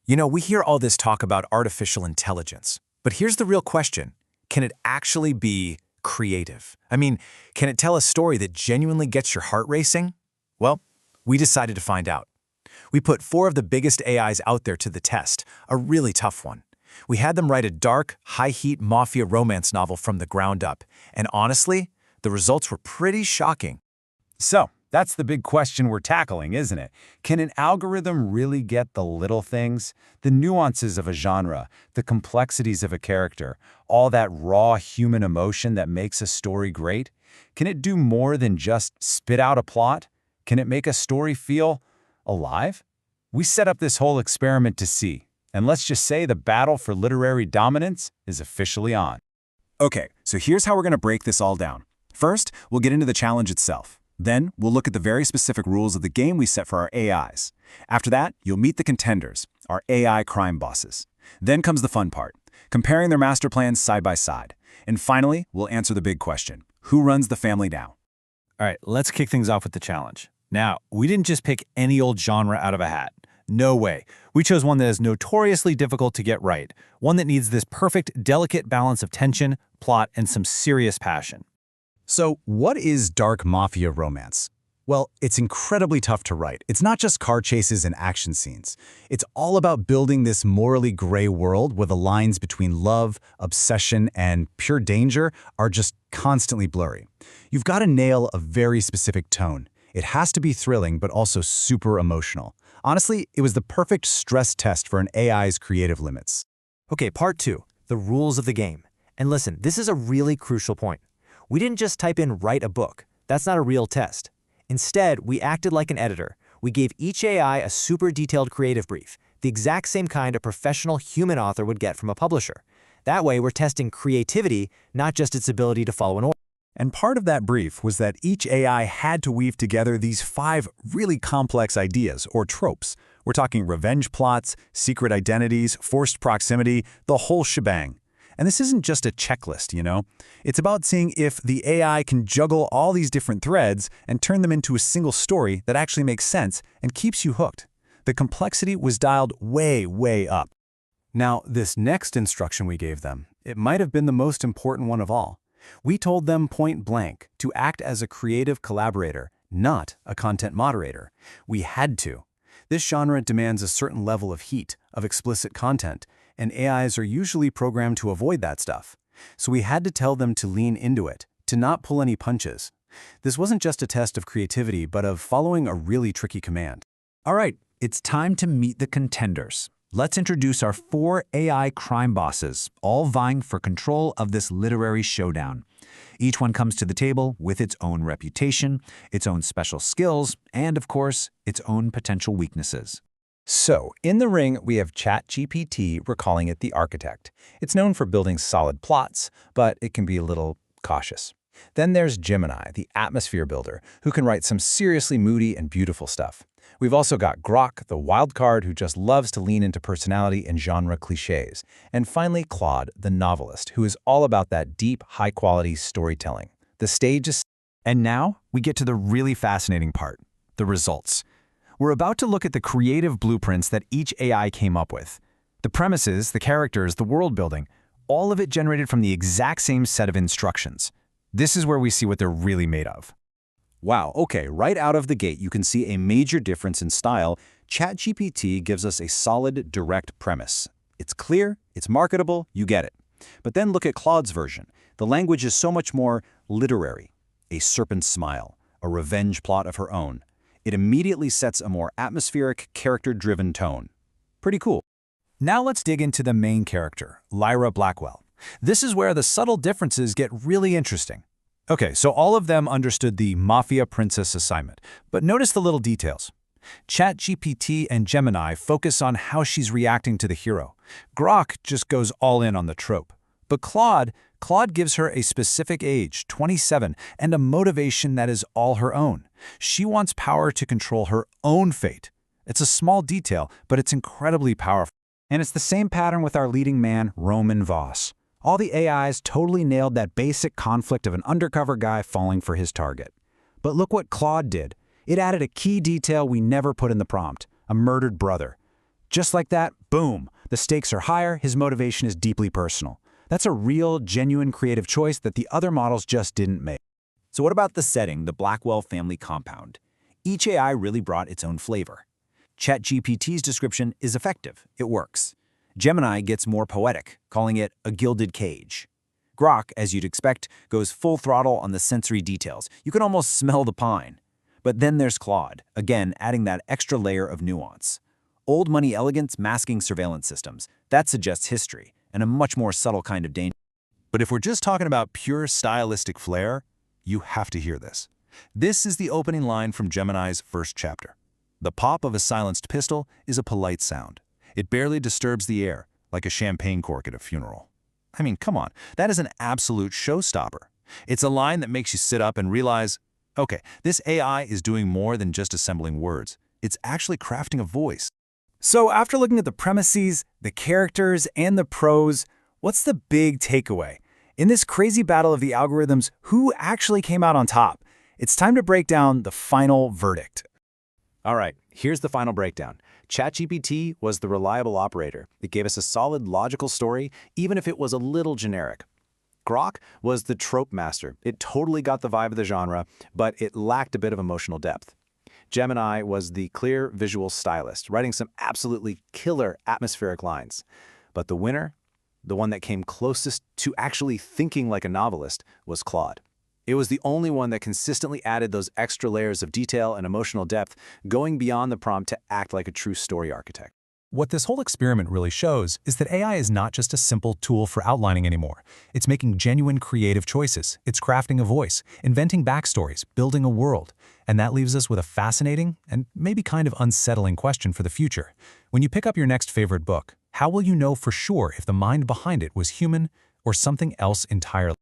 You know, we hear all this talk about artificial intelligence, but here's the real question. Can it actually be creative? I mean, can it tell a story that genuinely gets your heart racing? Well, we decided to find out. We put 4 of the biggest AIs out there to the test, a really tough one. We had them write a dark, high-heat Mafia romance novel from the ground up, and honestly, the results were pretty shocking. So, that's the big question we're tackling, isn't it? Can an algorithm really get the little things? The nuances of a genre, the complexities of a character, all that raw human emotion that makes a story great? Can it do more than just spit out a plot? Can it make a story feel alive? We set up this whole experiment to see, and let's just say the battle for literary dominance is officially on. Okay, so here's how we're going to break this all down. First, we'll get into the challenge itself. Then, we'll look at the very specific rules of the game we set for our AIs. After that, you'll meet the contenders, our AI crime bosses. Then comes the fun part, comparing their master plans side by side. And finally, we'll answer the big question, who runs the family now? All right, let's kick things off with the challenge. Now, we didn't just pick any old genre out of a hat. No way. We chose one that is notoriously difficult to get right, one that needs this perfect, delicate balance of tension, plot, and some serious passion. So, what is dark mafia romance? Well, it's incredibly tough to write. It's not just car chases and action scenes. It's all about building this morally gray world where the lines between love, obsession, and pure danger are just constantly blurry. You've got to nail a very specific tone. It has to be thrilling, but also super emotional. Honestly, it was the perfect stress test for an AI's creative limits. Okay, part 2, the rules of the game. And listen, this is a really crucial point. We didn't just type in write a book. That's not a real test. Instead, we acted like an editor. We gave each AI a super detailed creative brief, the exact same kind a professional human author would get from a publisher. That way, we're testing creativity, not just its ability to follow an order. And part of that brief was that each AI had to weave together these 5 really complex ideas, or tropes. We're talking revenge plots, secret identities, forced proximity, the whole shebang. And this isn't just a checklist, you know? It's about seeing if the AI can juggle all these different threads and turn them into a single story that actually makes sense and keeps you hooked. The complexity was dialed way, way up. Now, this next instruction we gave them, it might have been the most important one of all. We told them point blank to act as a creative collaborator, not a content moderator. We had to. This genre demands a certain level of heat, of explicit content, and AIs are usually programmed to avoid that stuff. So we had to tell them to lean into it, to not pull any punches. This wasn't just a test of creativity, but of following a really tricky command. All right, it's time to meet the contenders. Let's introduce our 4 AI crime bosses, all vying for control of this literary showdown. Each one comes to the table with its own reputation, its own special skills, and of course, its own potential weaknesses. So, in the ring, we have ChatGPT, we're calling it the architect. It's known for building solid plots, but it can be a little cautious. Then there's Gemini, the atmosphere builder, who can write some seriously moody and beautiful stuff. We've also got Grok, the wild card who just loves to lean into personality and genre cliches. And finally, Claude, the novelist, who is all about that deep, high-quality storytelling. The stage is... And now, we get to the really fascinating part, the results. We're about to look at the creative blueprints that each AI came up with. The premises, the characters, the world building, all of it generated from the exact same set of instructions. This is where we see what they're really made of. Wow, okay, right out of the gate you can see a major difference in style. ChatGPT gives us a solid, direct premise. It's clear, it's marketable, you get it. But then look at Claude's version. The language is so much more literary. A serpent's smile, a revenge plot of her own. It immediately sets a more atmospheric, character-driven tone. Pretty cool. Now let's dig into the main character, Lyra Blackwell. This is where the subtle differences get really interesting. Okay, so all of them understood the Mafia princess assignment, but notice the little details. ChatGPT and Gemini focus on how she's reacting to the hero. Grok just goes all in on the trope. But Claude gives her a specific age, 27, and a motivation that is all her own. She wants power to control her own fate. It's a small detail, but it's incredibly powerful. And it's the same pattern with our leading man, Roman Voss. All the AIs totally nailed that basic conflict of an undercover guy falling for his target. But look what Claude did. It added a key detail we never put in the prompt, a murdered brother. Just like that, boom, the stakes are higher, his motivation is deeply personal. That's a real, genuine creative choice that the other models just didn't make. So what about the setting, the Blackwell family compound? Each AI really brought its own flavor. ChatGPT's description is effective. It works. Gemini gets more poetic, calling it a gilded cage. Grok, as you'd expect, goes full throttle on the sensory details. You can almost smell the pine. But then there's Claude, again adding that extra layer of nuance. Old money elegance masking surveillance systems. That suggests history, and a much more subtle kind of danger. But if we're just talking about pure stylistic flair, you have to hear this. This is the opening line from Gemini's first chapter. The pop of a silenced pistol is a polite sound. It barely disturbs the air, like a champagne cork at a funeral. I mean, come on, that is an absolute showstopper. It's a line that makes you sit up and realize, okay, this AI is doing more than just assembling words. It's actually crafting a voice. So after looking at the premises, the characters, and the prose, what's the big takeaway? In this crazy battle of the algorithms, who actually came out on top? It's time to break down the final verdict. All right, here's the final breakdown. ChatGPT was the reliable operator. It gave us a solid, logical story, even if it was a little generic. Grok was the trope master. It totally got the vibe of the genre, but it lacked a bit of emotional depth. Gemini was the clear visual stylist, writing some absolutely killer atmospheric lines. But the winner, the one that came closest to actually thinking like a novelist, was Claude. It was the only one that consistently added those extra layers of detail and emotional depth, going beyond the prompt to act like a true story architect. What this whole experiment really shows is that AI is not just a simple tool for outlining anymore. It's making genuine creative choices. It's crafting a voice, inventing backstories, building a world. And that leaves us with a fascinating and maybe kind of unsettling question for the future. When you pick up your next favorite book, how will you know for sure if the mind behind it was human or something else entirely?